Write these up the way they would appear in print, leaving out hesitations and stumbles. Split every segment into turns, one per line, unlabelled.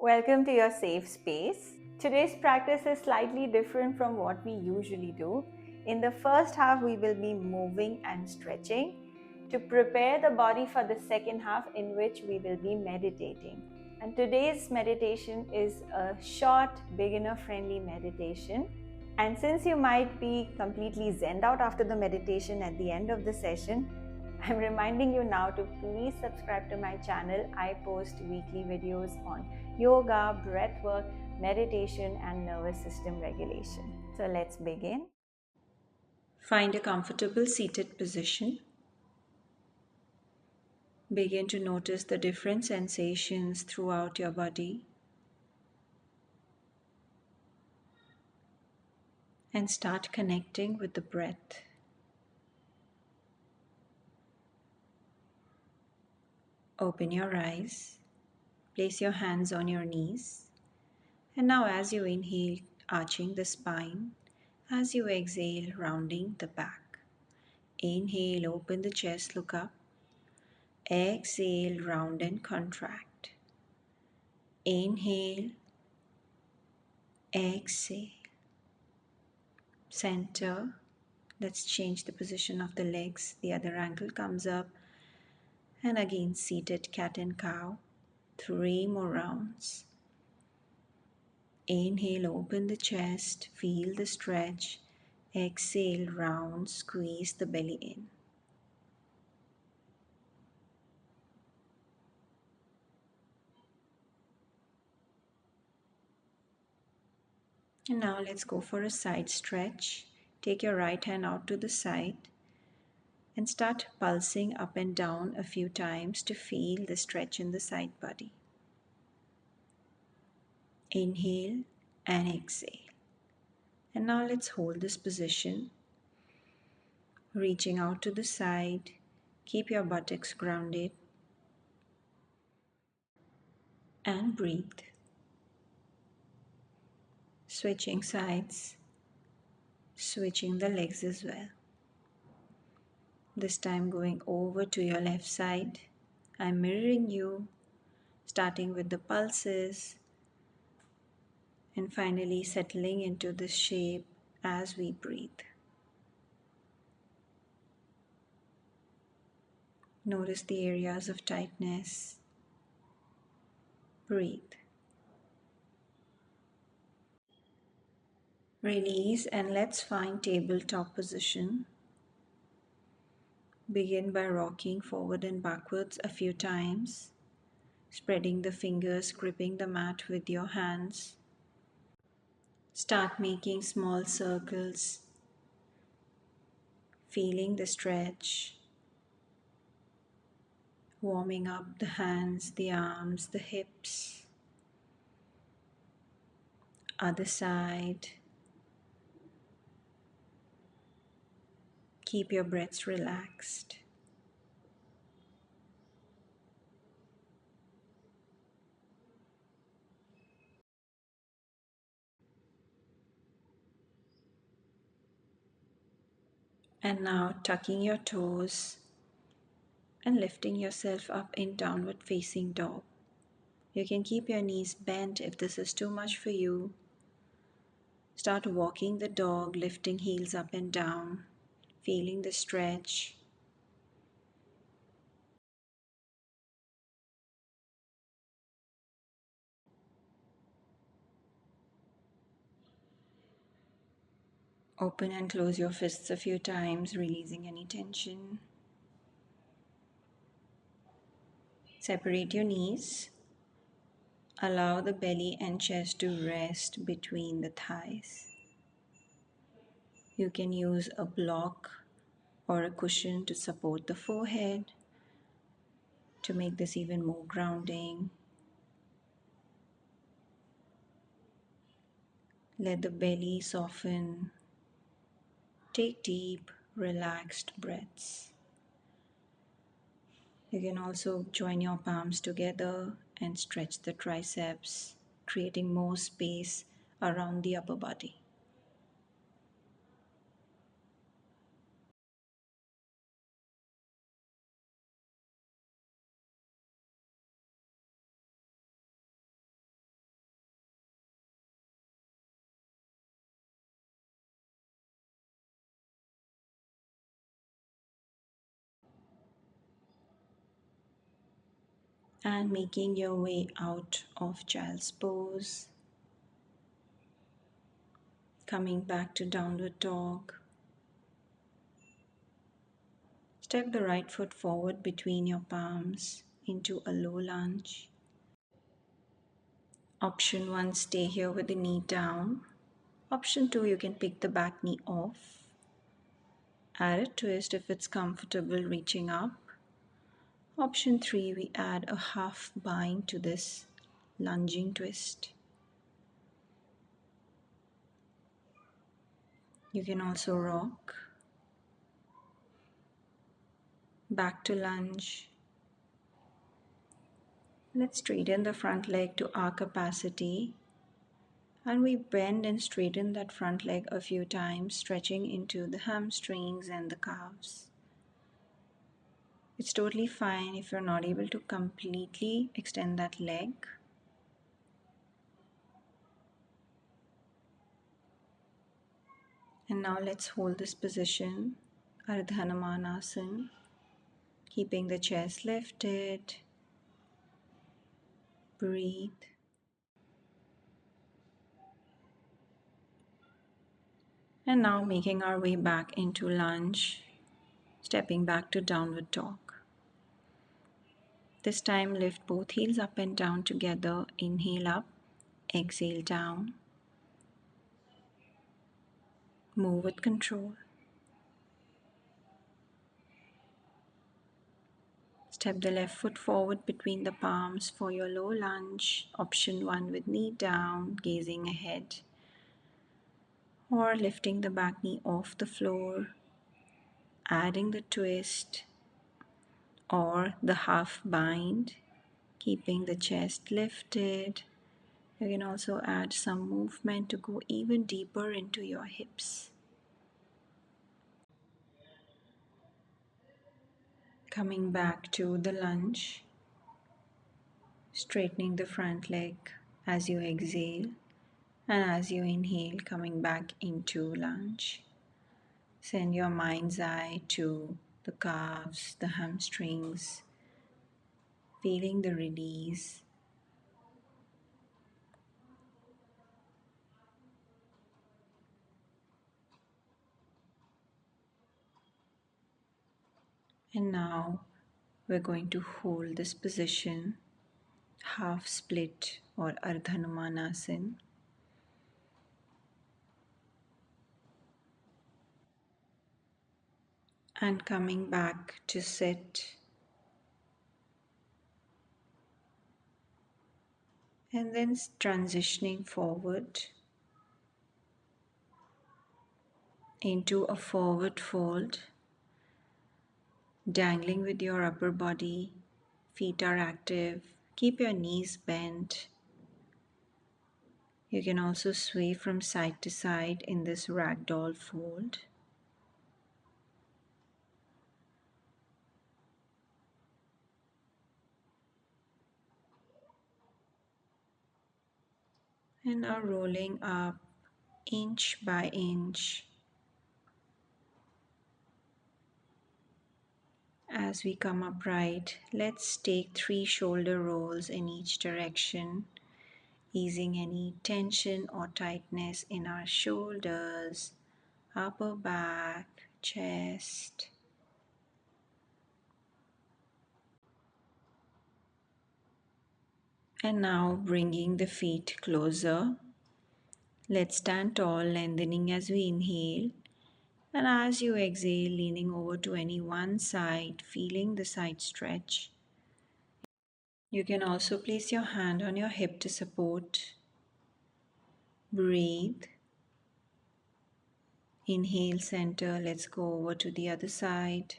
Welcome to your safe space. Today's practice is slightly different from what we usually do. In the first half, we will be moving and stretching to prepare the body for the second half, in which we will be meditating. And today's meditation is a short, beginner friendly meditation. And since you might be completely zenned out after the meditation at the end of the session, I'm reminding you now to please subscribe to my channel. I post weekly videos on yoga, breathwork, meditation, and nervous system regulation. So let's begin. Find a comfortable seated position. Begin to notice the different sensations throughout your body and start connecting with the breath. Open your eyes, place your hands on your knees, and now as you inhale, arching the spine, as you exhale, rounding the back. Inhale, open the chest, look up. Exhale, round and contract. Inhale, exhale. Center. Let's change the position of the legs. The other ankle comes up. And again, seated cat and cow. 3 more rounds. Inhale, open the chest, feel the stretch. Exhale, round, squeeze the belly in. And now let's go for a side stretch. Take your right hand out to the side and start pulsing up and down a few times to feel the stretch in the side body. Inhale and exhale. And now let's hold this position, reaching out to the side. Keep your buttocks grounded and breathe. Switching sides, switching the legs as well. This time going over to your left side. I'm mirroring you, starting with the pulses and finally settling into this shape as we breathe. Notice the areas of tightness. Breathe. Release and let's find tabletop position. Begin by rocking forward and backwards a few times, spreading the fingers, gripping the mat with your hands. Start making small circles, feeling the stretch, warming up the hands, the arms, the hips. Other side. Keep your breaths relaxed. And now tucking your toes and lifting yourself up in downward facing dog. You can keep your knees bent if this is too much for you. Start walking the dog, lifting heels up and down, feeling the stretch. Open and close your fists a few times, releasing any tension. Separate your knees. Allow the belly and chest to rest between the thighs. You can use a block or a cushion to support the forehead to make this even more grounding. Let the belly soften. Take deep, relaxed breaths. You can also join your palms together and stretch the triceps, creating more space around the upper body.
And making your way out of child's pose, coming back to downward dog. Step the right foot forward between your palms into a low lunge. Option 1, stay here with the knee down. Option 2, you can pick the back knee off. Add a twist if it's comfortable reaching up. Option 3, we add a half bind to this lunging twist. You can also rock. Back to lunge. Let's straighten the front leg to our capacity. And we bend and straighten that front leg a few times, stretching into the hamstrings and the calves. It's totally fine if you're not able to completely extend that leg. And now let's hold this position, Ardha Namanasana, keeping the chest lifted. Breathe. And now making our way back into lunge, stepping back to downward dog. This time lift both heels up and down together. Inhale up, exhale down. Move with control. Step the left foot forward between the palms for your low lunge. Option 1 with knee down, gazing ahead. Or lifting the back knee off the floor, adding the twist or the half bind, keeping the chest lifted. You can also add some movement to go even deeper into your hips. Coming back to the lunge, straightening the front leg as you exhale, and as you inhale, coming back into lunge. Send your mind's eye to the calves, the hamstrings, feeling the release. And now we're going to hold this position, half split or Ardhanumanasana. And coming back to sit. And then transitioning forward into a forward fold, dangling with your upper body. Feet are active. Keep your knees bent. You can also sway from side to side in this ragdoll fold. And now rolling up inch by inch. As we come upright, let's take 3 shoulder rolls in each direction, easing any tension or tightness in our shoulders, upper back, chest. And now bringing the feet closer. Let's stand tall, lengthening as we inhale. And as you exhale, leaning over to any one side, feeling the side stretch. You can also place your hand on your hip to support. Breathe. Inhale, center. Let's go over to the other side.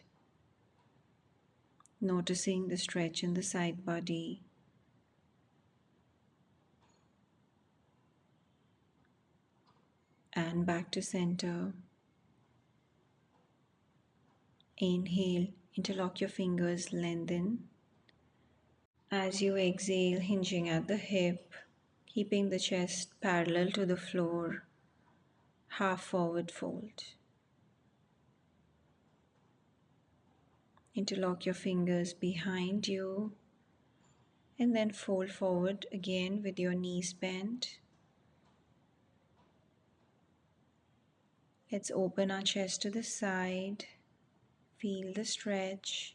Noticing the stretch in the side body. And back to center. Inhale, interlock your fingers, lengthen. As you exhale, hinging at the hip, keeping the chest parallel to the floor, half forward fold. Interlock your fingers behind you And then fold forward again with your knees bent. Let's open our chest to the side. Feel the stretch.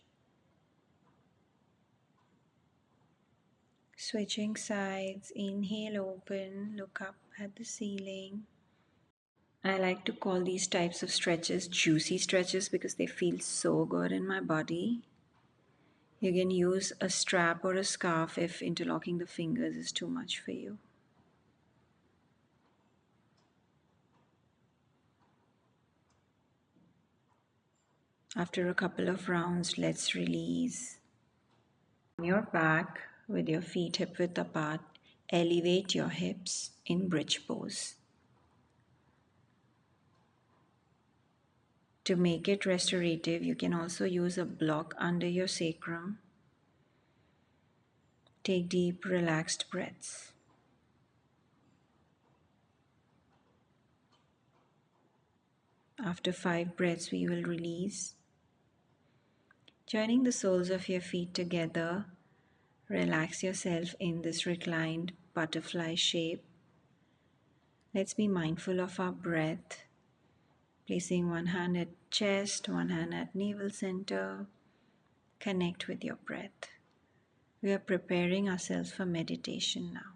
Switching sides. Inhale, open. Look up at the ceiling. I like to call these types of stretches juicy stretches because they feel so good in my body. You can use a strap or a scarf if interlocking the fingers is too much for you. After a couple of rounds, let's release. On your back with your feet hip width apart, elevate your hips in bridge pose. To make it restorative, you can also use a block under your sacrum. Take deep, relaxed breaths. After 5 breaths, we will release. Joining the soles of your feet together, relax yourself in this reclined butterfly shape. Let's be mindful of our breath. Placing one hand at chest, one hand at navel center. Connect with your breath. We are preparing ourselves for meditation now.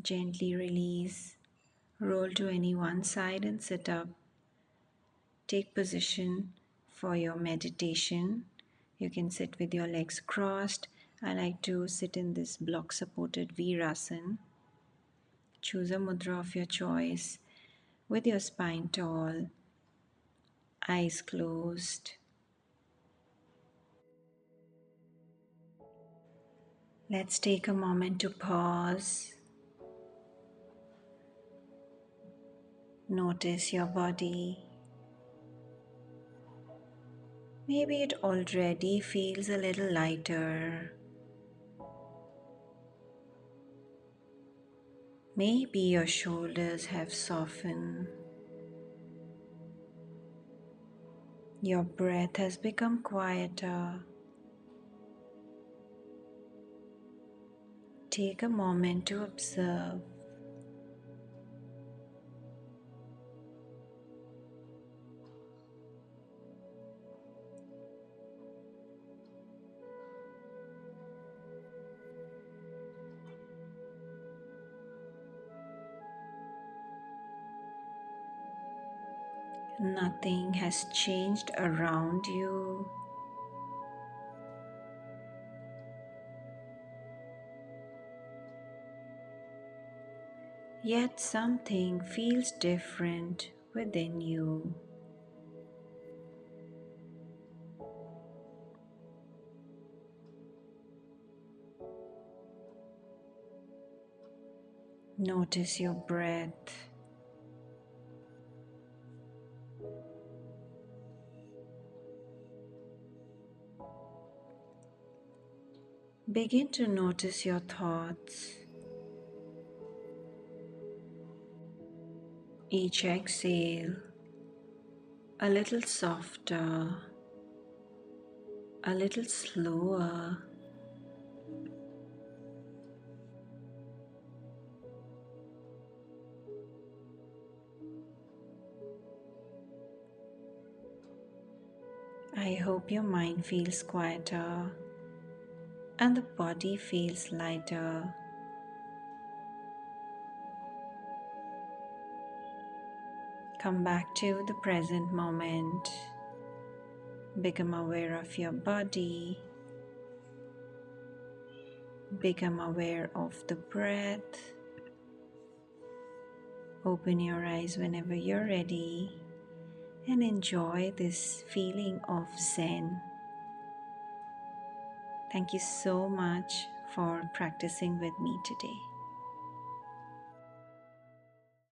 Gently release. Roll to any one side and sit up. Take position for your meditation. You can sit with your legs crossed. I like to sit in this block supported Virasana. Choose a mudra of your choice with your spine tall, eyes closed. Let's take a moment to pause. Notice your body. Maybe it already feels a little lighter. Maybe your shoulders have softened. Your breath has become quieter. Take a moment to observe. Nothing has changed around you. Yet something feels different within you. Notice your breath. Begin to notice your thoughts. Each exhale, a little softer, a little slower. I hope your mind feels quieter and the body feels lighter. Come back to the present moment. Become aware of your body. Become aware of the breath. Open your eyes whenever you're ready and enjoy this feeling of Zen. Thank you so much for practicing with me today.